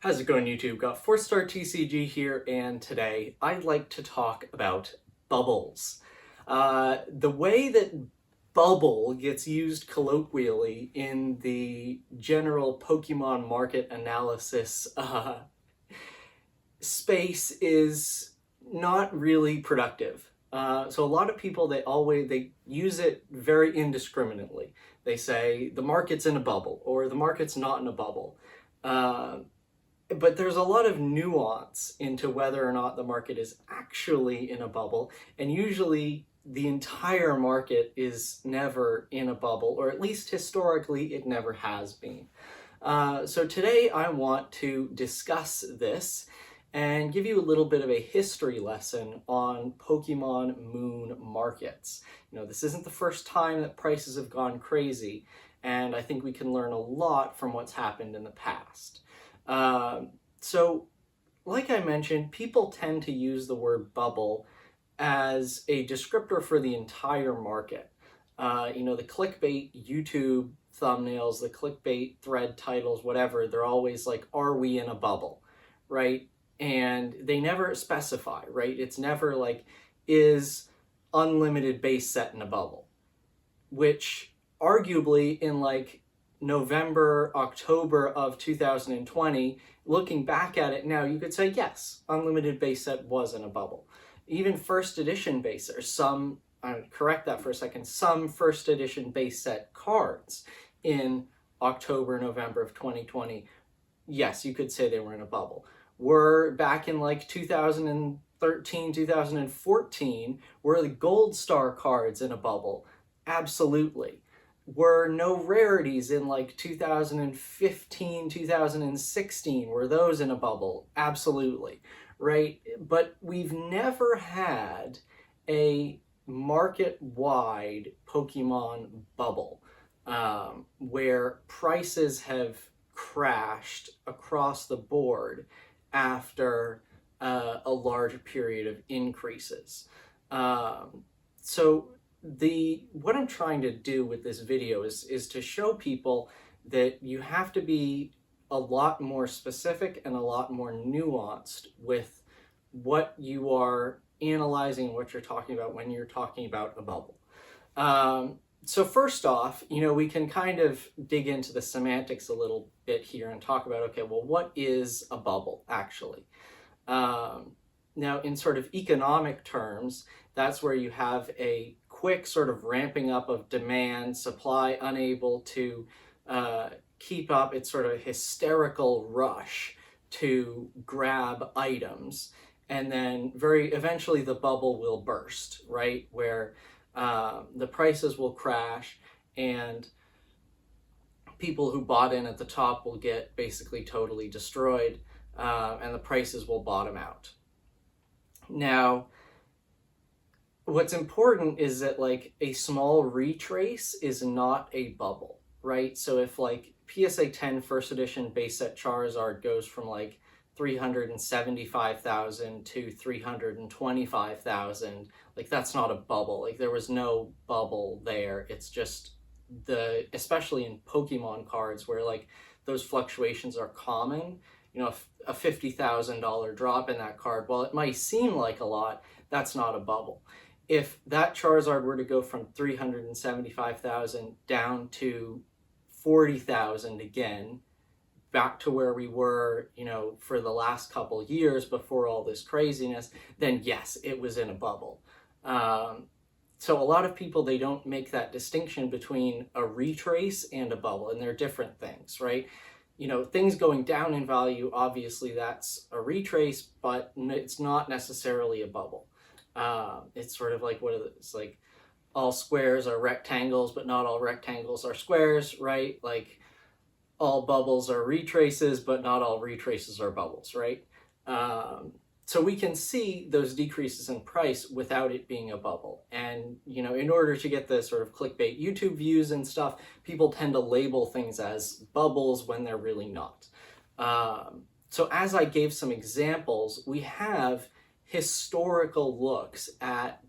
How's it going, YouTube? Got FourthStarTCG here, and today I'd like to talk about bubbles. The way that bubble gets used colloquially in the general Pokemon market analysis space is not really productive. So a lot of people, they use it very indiscriminately. They say the market's in a bubble or the market's not in a bubble. But there's a lot of nuance into whether or not the market is actually in a bubble, and usually the entire market is never in a bubble, or at least historically it never has been. So today I want to discuss this and give you a little bit of a history lesson on Pokemon Moon markets. This isn't the first time that prices have gone crazy, and I think we can learn a lot from what's happened in the past. So, like I mentioned, people tend to use the word bubble as a descriptor for the entire market. The clickbait YouTube thumbnails, the clickbait thread titles, whatever, they're always like, are we in a bubble, right? And they never specify, right? It's never like, is unlimited base set in a bubble? Which arguably in like November, October of 2020, looking back at it now, you could say, yes, unlimited base set was in a bubble. Even first edition base, or some, I would correct that for a second, some first edition base set cards in October, November of 2020, yes, you could say they were in a bubble. Were back in like 2013, 2014, were the gold star cards in a bubble? Absolutely. Were no rarities in like 2015, 2016, were those in a bubble? Absolutely, right? But we've never had a market-wide Pokemon bubble where prices have crashed across the board after a large period of increases. What I'm trying to do with this video is to show people that you have to be a lot more specific and a lot more nuanced with what you are analyzing, what you're talking about when you're talking about a bubble. So first off, we can kind of dig into the semantics a little bit here and talk about, okay, well, what is a bubble actually? Now, in sort of economic terms, that's where you have a quick sort of ramping up of demand, supply unable to keep up. It's sort of a hysterical rush to grab items, and then eventually the bubble will burst, right? Where the prices will crash and people who bought in at the top will get basically totally destroyed, and the prices will bottom out. Now, what's important is that like a small retrace is not a bubble, right? So if like PSA 10 first edition base set Charizard goes from like 375,000 to 325,000, like that's not a bubble. Like there was no bubble there. It's just especially in Pokemon cards where like those fluctuations are common, a $50,000 drop in that card, while it might seem like a lot, that's not a bubble. If that Charizard were to go from 375,000 down to 40,000 again, back to where we were, for the last couple years before all this craziness, then yes, it was in a bubble. So a lot of people, they don't make that distinction between a retrace and a bubble, and they're different things, right? Things going down in value, obviously that's a retrace, but it's not necessarily a bubble. It's sort of like it's like all squares are rectangles, but not all rectangles are squares, right? Like all bubbles are retraces, but not all retraces are bubbles, right? So we can see those decreases in price without it being a bubble. And, in order to get the sort of clickbait YouTube views and stuff, people tend to label things as bubbles when they're really not. So as I gave some examples, we have historical looks at,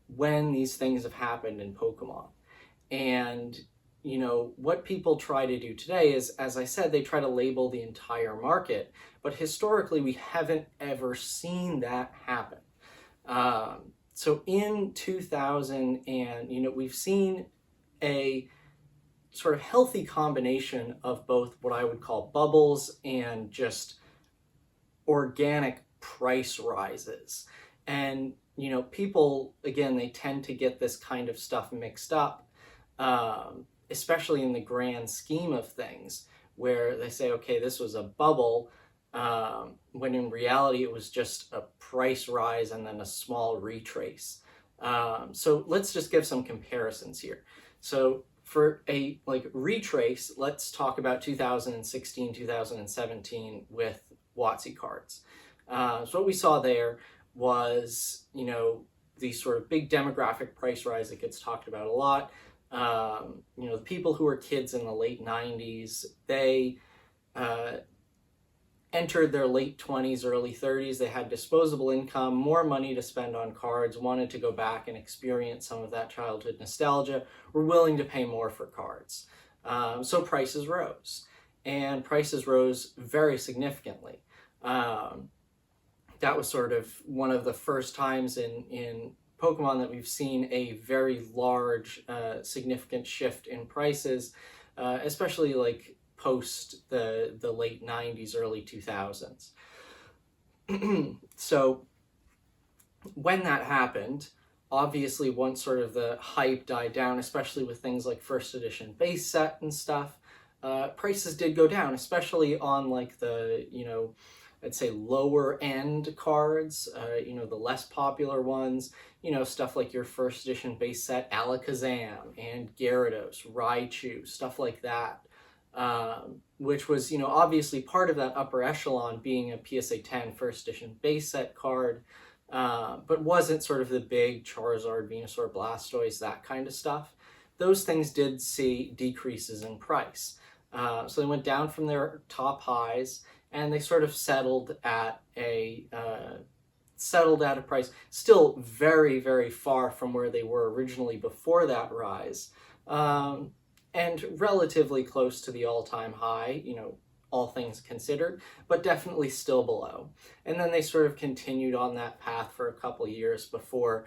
when these things have happened in Pokemon. And you know, what people try to do today is, as I said, they try to label the entire market, but historically we haven't ever seen that happen. So in 2000, and, you know, we've seen a sort of healthy combination of both what I would call bubbles and just organic price rises. And, you know, people, again, they tend to get this kind of stuff mixed up, especially in the grand scheme of things, where they say, okay, this was a bubble, when in reality it was just a price rise and then a small retrace. So let's just give some comparisons here. So for a retrace, let's talk about 2016, 2017 with WotC cards. So what we saw there was, you know, the sort of big demographic price rise that gets talked about a lot. You know, the people who were kids in the late 90s, they entered their late 20s, early 30s. They had disposable income, more money to spend on cards, wanted to go back and experience some of that childhood nostalgia, were willing to pay more for cards. So prices rose, and prices rose very significantly. That was sort of one of the first times in Pokemon that we've seen a very large, significant shift in prices, especially like post the late 90s, early 2000s. So when that happened, obviously once sort of the hype died down, especially with things like first edition base set and stuff, prices did go down, especially on like the, you know, I'd say lower end cards, you know, the less popular ones, you know, stuff like your first edition base set Alakazam and Gyarados, Raichu, stuff like that. Which was, you know, obviously part of that upper echelon being a PSA 10 first edition base set card, but wasn't sort of the big Charizard, Venusaur, Blastoise, that kind of stuff. Those things did see decreases in price. So they went down from their top highs, and they sort of settled at a price still very, very far from where they were originally before that rise. And relatively close to the all-time high, you know, all things considered, but definitely still below. And then they sort of continued on that path for a couple years before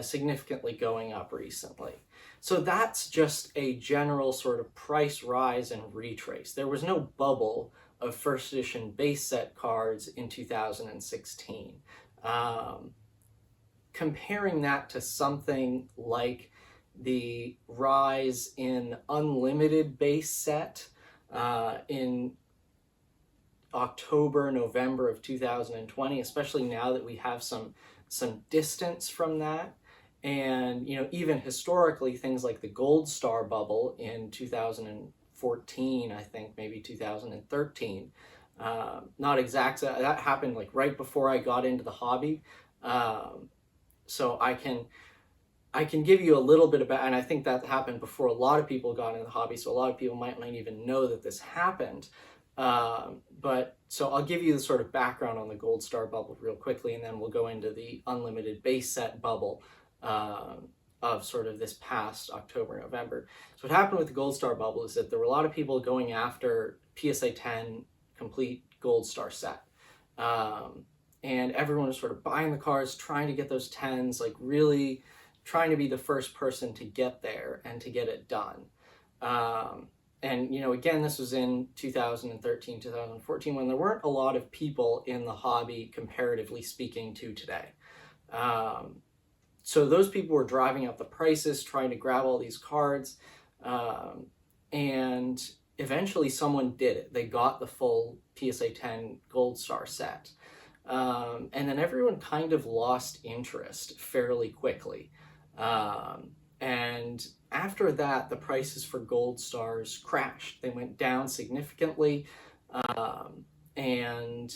significantly going up recently. So that's just a general sort of price rise and retrace. There was no bubble of first edition base set cards in 2016. Comparing that to something like the rise in unlimited base set in October, November of 2020, especially now that we have some distance from that. And, you know, even historically, things like the Gold Star bubble in 2014, I think, maybe 2013, not exact, that happened like right before I got into the hobby. So I can give you a little bit about, and I think that happened before a lot of people got into the hobby, so a lot of people might not even know that this happened. But so I'll give you the sort of background on the Gold Star bubble real quickly, and then we'll go into the unlimited base set bubble of sort of this past October, November. So what happened with the Gold Star bubble is that there were a lot of people going after PSA 10 complete Gold Star set. And everyone was sort of buying the cards, trying to get those 10s, like really trying to be the first person to get there and to get it done. And, you know, again, this was in 2013, 2014, when there weren't a lot of people in the hobby, comparatively speaking, to today. So those people were driving up the prices, trying to grab all these cards, and eventually someone did it. They got the full PSA 10 Gold Star set. And then everyone kind of lost interest fairly quickly. And after that, the prices for Gold Stars crashed. They went down significantly, and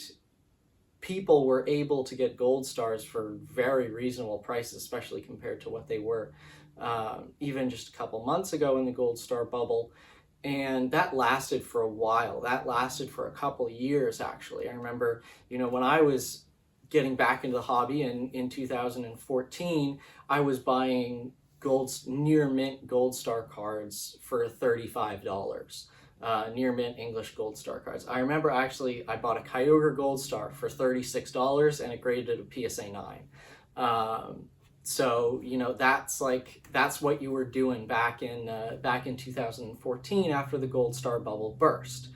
people were able to get Gold Stars for very reasonable prices, especially compared to what they were even just a couple months ago in the Gold Star bubble. And that lasted for a while. That lasted for a couple of years, actually. I remember, you know, when I was getting back into the hobby in 2014, I was buying near mint gold star cards for $35. Near mint English gold star cards. I remember actually I bought a Kyogre gold star for $36 and it graded a PSA 9. So that's what you were doing back in 2014 after the gold star bubble burst.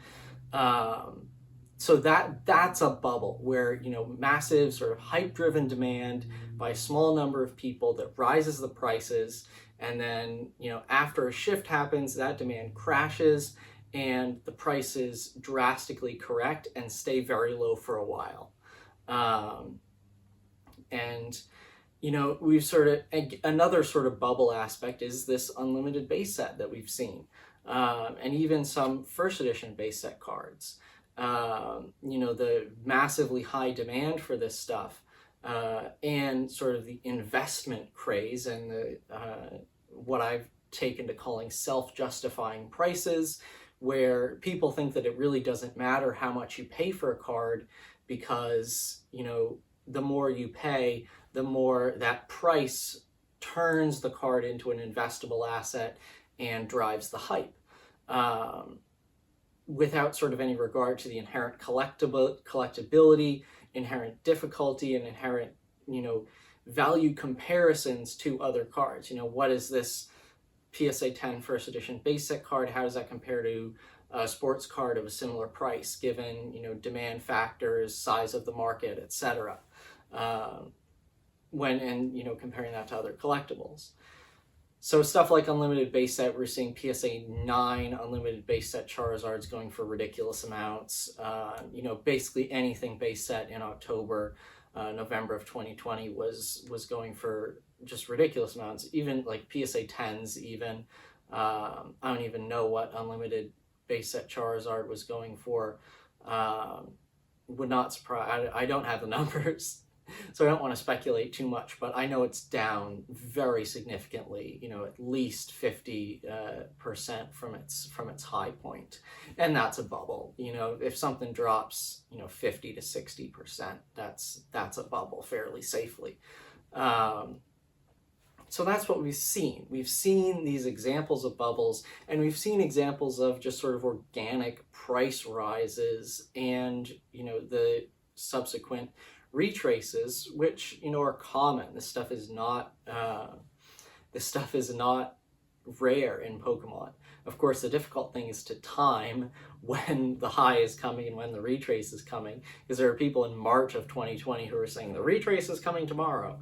So that's a bubble where massive sort of hype driven demand by a small number of people that rises the prices, and then after a shift happens, that demand crashes and the prices drastically correct and stay very low for a while. And we've sort of, another sort of bubble aspect is this unlimited base set that we've seen, and even some first edition base set cards. The massively high demand for this stuff, and sort of the investment craze and the what I've taken to calling self-justifying prices, where people think that it really doesn't matter how much you pay for a card because the more you pay, the more that price turns the card into an investable asset and drives the hype, without sort of any regard to the inherent collectability, inherent difficulty, and inherent value comparisons to other cards. What is this PSA 10 first edition base set card? How does that compare to a sports card of a similar price, given demand factors, size of the market, etc. Comparing that to other collectibles. So stuff like unlimited base set, we're seeing PSA 9 unlimited base set Charizards going for ridiculous amounts. Basically anything base set in October, November of 2020 was going for just ridiculous amounts. Even like PSA 10s even. I don't even know what unlimited base set Charizard was going for. Would not surprise, I don't have the numbers. So I don't want to speculate too much, but I know it's down very significantly, at least 50% from its high point. And that's a bubble. If something drops, 50 to 60%, that's a bubble fairly safely. So that's what we've seen. We've seen these examples of bubbles, and we've seen examples of just sort of organic price rises and, the subsequent retraces, which are common. This stuff is not rare in Pokemon. Of course, the difficult thing is to time when the high is coming and when the retrace is coming, because there are people in March of 2020 who are saying the retrace is coming tomorrow.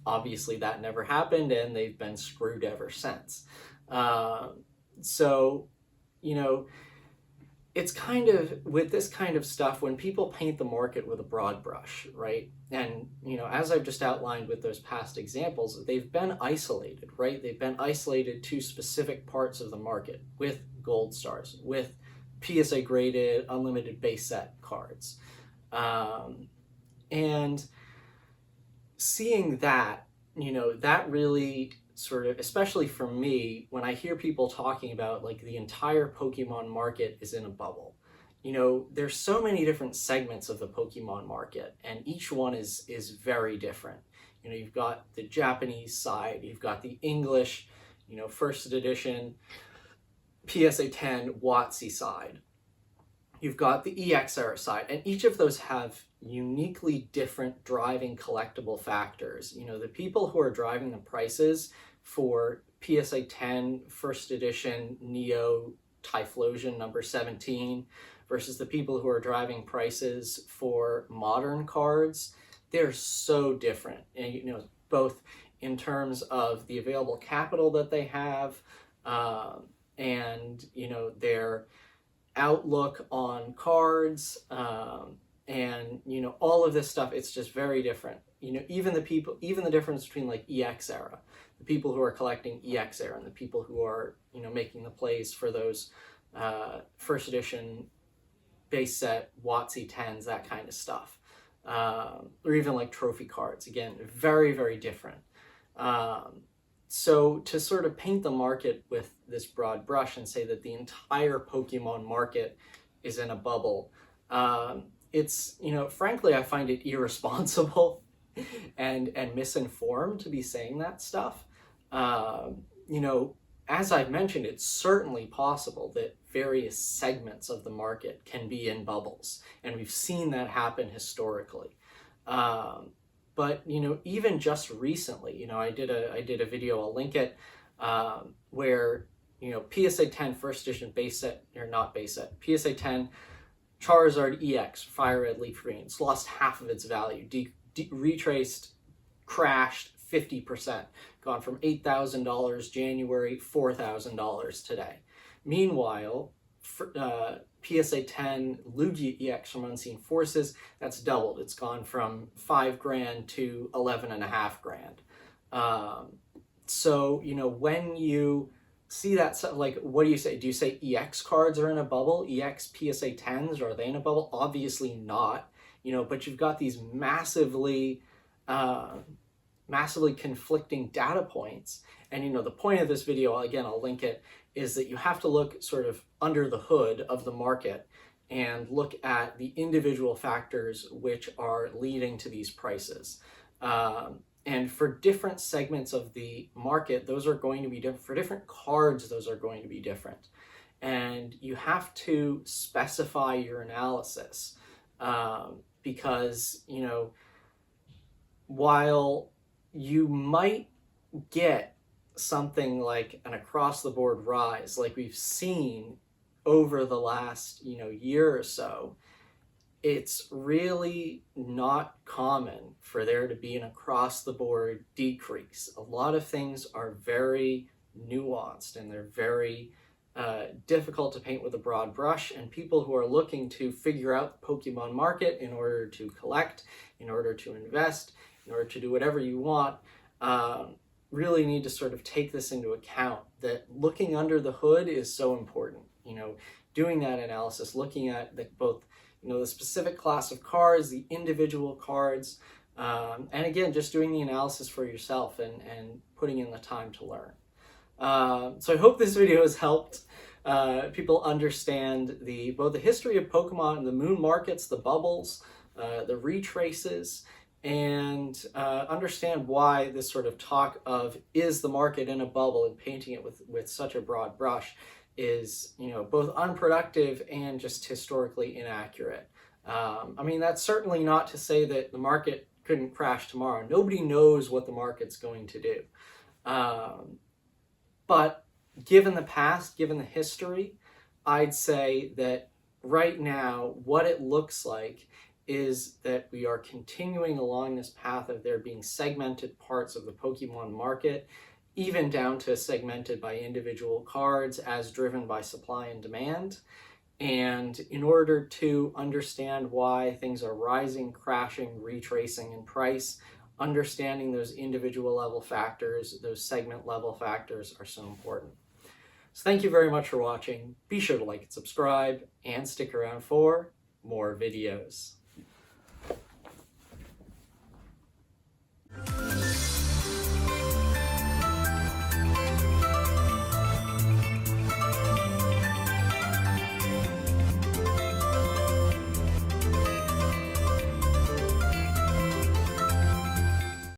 Obviously that never happened, and they've been screwed ever since. It's kind of, with this kind of stuff, when people paint the market with a broad brush, right? And, as I've just outlined with those past examples, they've been isolated, right? They've been isolated to specific parts of the market with gold stars, with PSA graded unlimited base set cards. And seeing that, that really sort of, especially for me, when I hear people talking about like the entire Pokemon market is in a bubble, there's so many different segments of the Pokemon market, and each one is very different. You've got the Japanese side, you've got the English, first edition, PSA 10 WotC side. You've got the EX era side, and each of those have uniquely different driving collectible factors. The people who are driving the prices for PSA 10 first edition Neo Typhlosion number 17 versus the people who are driving prices for modern cards, they're so different. And, both in terms of the available capital that they have, and their outlook on cards, and all of this stuff. It's just very different. Even the difference between like EX era, the people who are collecting EX era, and the people who are making the plays for those first edition base set WotC 10s, that kind of stuff, or even like trophy cards. Again, very, very different. So to sort of paint the market with this broad brush and say that the entire Pokemon market is in a bubble, it's, frankly, I find it irresponsible and misinformed to be saying that stuff. You know, as I've mentioned, it's certainly possible that various segments of the market can be in bubbles, and we've seen that happen historically. But you know, even just recently, you know, I did a video, I'll link it, where you know, PSA 10 first edition base set, or not base set, PSA 10 Charizard EX Fire Red Leaf Green, it's lost half of its value, retraced, crashed 50%, gone from $8,000 January, $4,000 today. Meanwhile, PSA 10 Lugia EX from Unseen Forces, that's doubled. It's gone from $5,000 to $11,500. So, you know, when you see that stuff, like, what do you say? Do you say EX cards are in a bubble? EX PSA 10s, are they in a bubble? Obviously not, you know, but you've got these massively conflicting data points. And, you know, the point of this video, again, I'll link it, is that you have to look sort of under the hood of the market and look at the individual factors which are leading to these prices. And for different segments of the market, those are going to be different. For different cards, those are going to be different. And you have to specify your analysis because, you know, while you might get something like an across-the-board rise, like we've seen over the last, you know, year or so, it's really not common for there to be an across-the-board decrease. A lot of things are very nuanced and they're very difficult to paint with a broad brush, and people who are looking to figure out the Pokemon market in order to collect, in order to invest, in order to do whatever you want, really need to sort of take this into account, that looking under the hood is so important. You know, doing that analysis, looking at both, you know, the specific class of cards, the individual cards, and again, just doing the analysis for yourself and putting in the time to learn. So I hope this video has helped people understand both the history of Pokemon and the moon markets, the bubbles, the retraces, and understand why this sort of talk of is the market in a bubble and painting it with such a broad brush is, you know, both unproductive and just historically inaccurate. I mean, that's certainly not to say that the market couldn't crash tomorrow. Nobody knows what the market's going to do. But given the past, given the history, I'd say that right now, what it looks like is that we are continuing along this path of there being segmented parts of the Pokemon market, even down to segmented by individual cards as driven by supply and demand. And in order to understand why things are rising, crashing, retracing in price, understanding those individual level factors, those segment level factors are so important. So thank you very much for watching. Be sure to like and subscribe and stick around for more videos.